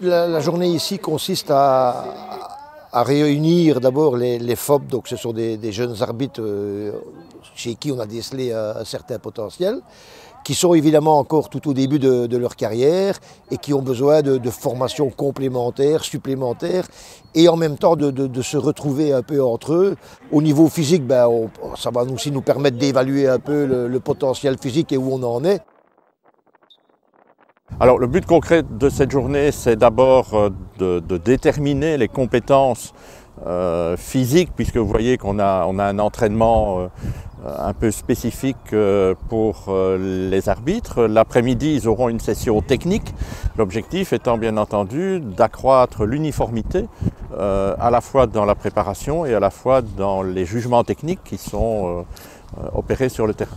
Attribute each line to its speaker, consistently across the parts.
Speaker 1: La journée ici consiste à réunir d'abord les FOB, donc ce sont des jeunes arbitres chez qui on a décelé un certain potentiel, qui sont évidemment encore tout au début de leur carrière et qui ont besoin de formations complémentaires, supplémentaires, et en même temps de se retrouver un peu entre eux. Au niveau physique, ça va aussi nous permettre d'évaluer un peu le potentiel physique et où on en est.
Speaker 2: Alors le but concret de cette journée, c'est d'abord de déterminer les compétences physiques, puisque vous voyez qu'on a un entraînement un peu spécifique pour les arbitres. L'après-midi, ils auront une session technique, l'objectif étant bien entendu d'accroître l'uniformité à la fois dans la préparation et à la fois dans les jugements techniques qui sont opérés sur le terrain.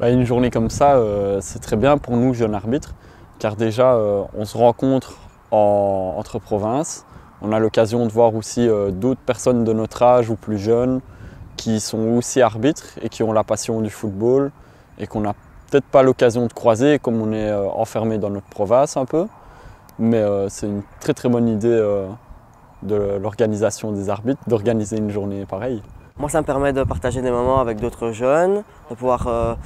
Speaker 3: Une journée comme ça, c'est très bien pour nous, jeunes arbitres, car déjà, on se rencontre entre provinces. On a l'occasion de voir aussi d'autres personnes de notre âge ou plus jeunes qui sont aussi arbitres et qui ont la passion du football et qu'on n'a peut-être pas l'occasion de croiser comme on est enfermé dans notre province un peu. Mais c'est une très très bonne idée de l'organisation des arbitres d'organiser une journée pareille.
Speaker 4: Moi, ça me permet de partager des moments avec d'autres jeunes, de pouvoir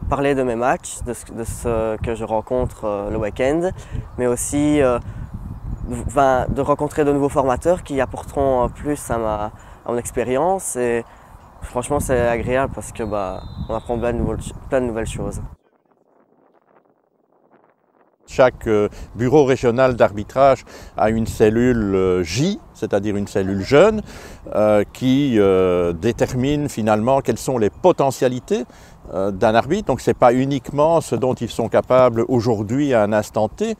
Speaker 4: parler de mes matchs, de ce que je rencontre le week-end, mais aussi de rencontrer de nouveaux formateurs qui apporteront plus à mon expérience. Et franchement, c'est agréable parce que on apprend plein de nouvelles choses.
Speaker 2: Chaque bureau régional d'arbitrage a une cellule J, c'est-à-dire une cellule jeune, qui détermine finalement quelles sont les potentialités d'un arbitre. Donc ce n'est pas uniquement ce dont ils sont capables aujourd'hui à un instant T.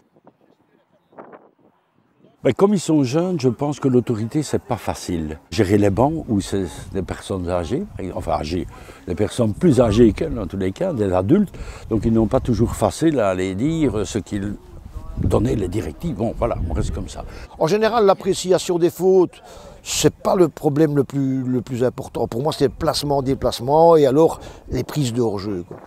Speaker 5: Comme ils sont jeunes, je pense que l'autorité, c'est pas facile. Gérer les bancs où c'est des personnes âgées, enfin âgées, des personnes plus âgées qu'elles, dans tous les cas, des adultes, donc ils n'ont pas toujours facile à aller dire ce qu'ils donnaient les directives. Bon, voilà, on reste comme ça.
Speaker 1: En général, l'appréciation des fautes, c'est pas le problème le plus important. Pour moi, c'est le placement, déplacement et alors les prises de hors-jeu, quoi.